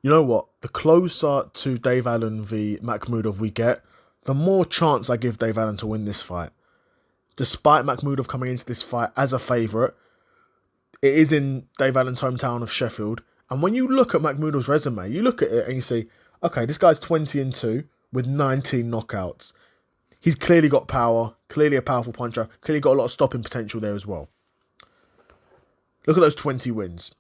You know what? The closer to Dave Allen v Makhmudov we get, the more chance I give Dave Allen to win this fight. Despite Makhmudov coming into this fight as a favourite, it is in Dave Allen's hometown of Sheffield. And when you look at Makhmudov's resume, you look at it and you see, okay, this guy's 20-2 with 19 knockouts. He's clearly got power, clearly a powerful puncher, clearly got a lot of stopping potential there as well. Look at those 20 wins.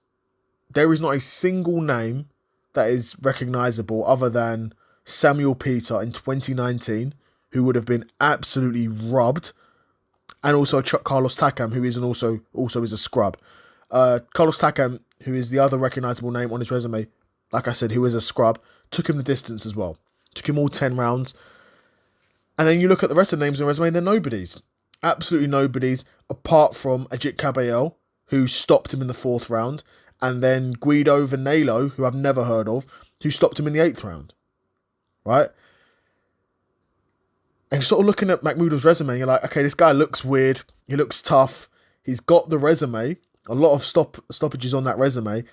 There is not a single name that is recognisable other than Samuel Peter in 2019, who would have been absolutely rubbed, and also Carlos Takam, who is also is a scrub. Carlos Takam, who is the other recognisable name on his resume, like I said, who is a scrub, took him the distance as well. Took him all 10 rounds. And then you look at the rest of the names on the resume, they're nobodies. Absolutely nobodies, apart from Ajit Caballel, who stopped him in the 4th round, and then Guido Vanelo, who I've never heard of, who stopped him in the 8th round. Right? And sort of looking at Makhmudov's resume, you're like, okay, this guy looks weird. He looks tough. He's got the resume, a lot of stoppages on that resume,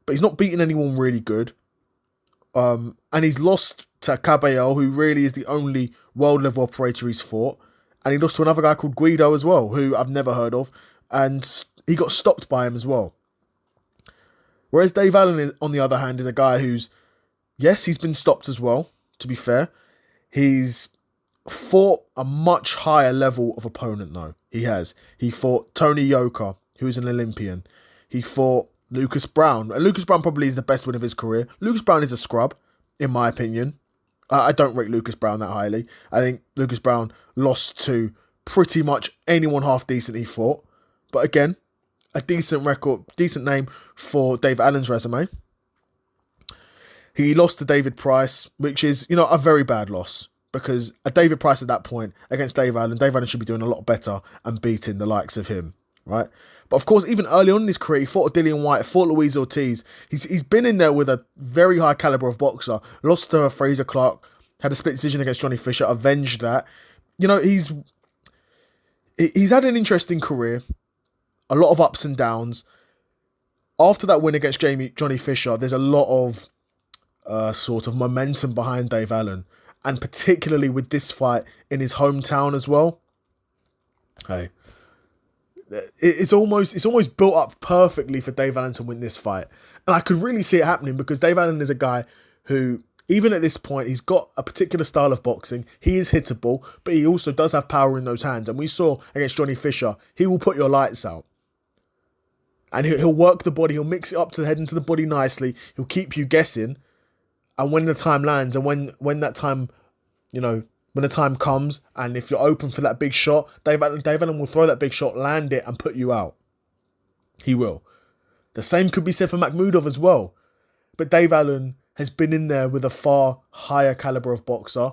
but he's not beaten anyone really good. And he's lost to Caballel, who really is the only world level operator he's fought. And he lost to another guy called Guido as well, who I've never heard of. And he got stopped by him as well. Whereas Dave Allen, on the other hand, is a guy who's, yes, he's been stopped as well, to be fair. He's fought a much higher level of opponent, though. He has. He fought Tony Yoka, who is an Olympian. He fought Lucas Brown. And Lucas Brown probably is the best win of his career. Lucas Brown is a scrub, in my opinion. I don't rate Lucas Brown that highly. I think Lucas Brown lost to pretty much anyone half decent he fought. But again, a decent record, decent name for Dave Allen's resume. He lost to David Price, which is, a very bad loss. Because at David Price at that point, against Dave Allen should be doing a lot better and beating the likes of him, right? But of course, even early on in his career, he fought Dillian White, fought Luis Ortiz. He's been in there with a very high caliber of boxer. Lost to Fraser Clark, had a split decision against Johnny Fisher, avenged that. He's had an interesting career, a lot of ups and downs. After that win against Johnny Fisher, there's a lot of sort of momentum behind Dave Allen. And particularly with this fight in his hometown as well. Hey, it's almost built up perfectly for Dave Allen to win this fight. And I could really see it happening because Dave Allen is a guy who, even at this point, he's got a particular style of boxing. He is hittable, but he also does have power in those hands. And we saw against Johnny Fisher, he will put your lights out. And he'll work the body, he'll mix it up to the head and to the body nicely. He'll keep you guessing. And when the time lands and when that time, when the time comes and if you're open for that big shot, Dave Allen will throw that big shot, land it and put you out. He will. The same could be said for Makhmudov as well. But Dave Allen has been in there with a far higher caliber of boxer.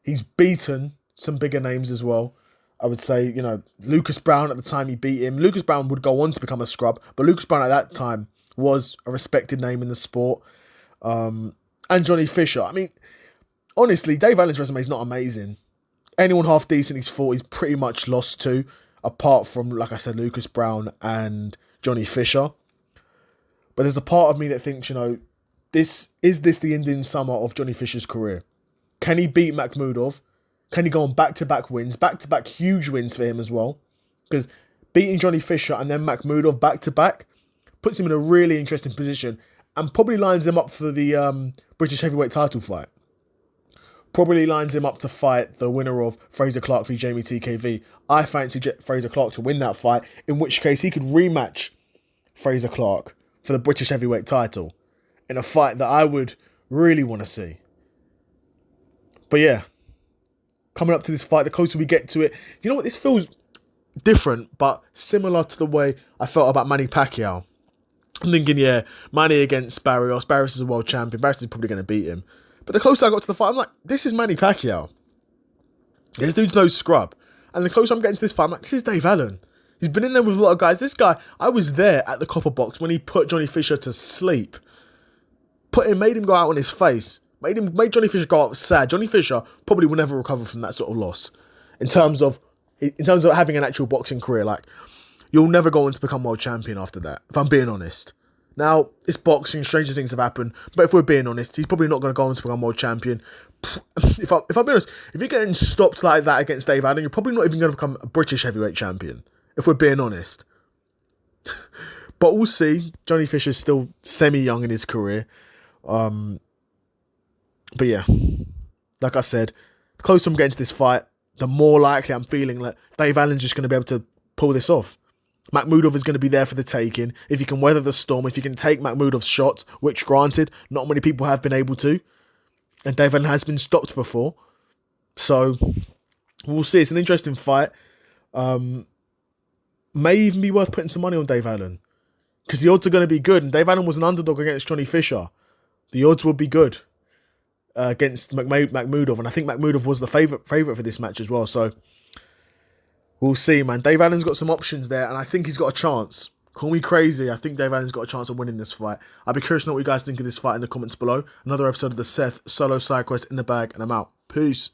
He's beaten some bigger names as well. I would say, Lucas Brown at the time he beat him. Lucas Brown would go on to become a scrub, but Lucas Brown at that time was a respected name in the sport. And Johnny Fisher. I mean, honestly, Dave Allen's resume is not amazing. Anyone half decent he's fought, he's pretty much lost to, apart from, like I said, Lucas Brown and Johnny Fisher. But there's a part of me that thinks, is this the Indian summer of Johnny Fisher's career? Can he beat Makhmudov? Can he go on back-to-back wins? Back-to-back huge wins for him as well. Because beating Johnny Fisher and then Makhmudov back-to-back puts him in a really interesting position and probably lines him up for the British heavyweight title fight. Probably lines him up to fight the winner of Fraser Clark v Jamie TKV. I fancy Fraser Clark to win that fight, in which case he could rematch Fraser Clark for the British heavyweight title in a fight that I would really want to see. But yeah, coming up to this fight, the closer we get to it, you know what, this feels different, but similar to the way I felt about Manny Pacquiao. I'm thinking, yeah, Manny against Barrios. Barrios is a world champion. Barrios is probably going to beat him. But the closer I got to the fight, I'm like, this is Manny Pacquiao. This dude's no scrub. And the closer I'm getting to this fight, I'm like, this is Dave Allen. He's been in there with a lot of guys. This guy, I was there at the Copper Box when he put Johnny Fisher to sleep. Made him go out on his face. Made Johnny Fisher go out sad. Johnny Fisher probably will never recover from that sort of loss. In terms of having an actual boxing career, like, you'll never go on to become world champion after that, if I'm being honest. Now, it's boxing, stranger things have happened, but if we're being honest, he's probably not going to go on to become world champion. If I'm being honest, if you're getting stopped like that against Dave Allen, you're probably not even going to become a British heavyweight champion, if we're being honest. But we'll see. Johnny Fisher's still semi-young in his career. But yeah, like I said, the closer I'm getting to this fight, the more likely I'm feeling that Dave Allen's just going to be able to pull this off. Makhmudov is going to be there for the taking. If he can weather the storm, if he can take Makhmudov's shots, which granted, not many people have been able to, and Dave Allen has been stopped before. So, we'll see. It's an interesting fight. May even be worth putting some money on Dave Allen, because the odds are going to be good, and Dave Allen was an underdog against Johnny Fisher. The odds will be good against Makhmudov, and I think Makhmudov was the favourite for this match as well, so we'll see, man. Dave Allen's got some options there, and I think he's got a chance. Call me crazy. I think Dave Allen's got a chance of winning this fight. I'd be curious to know what you guys think of this fight in the comments below. Another episode of the Seth Solo Side Quest in the bag, and I'm out. Peace.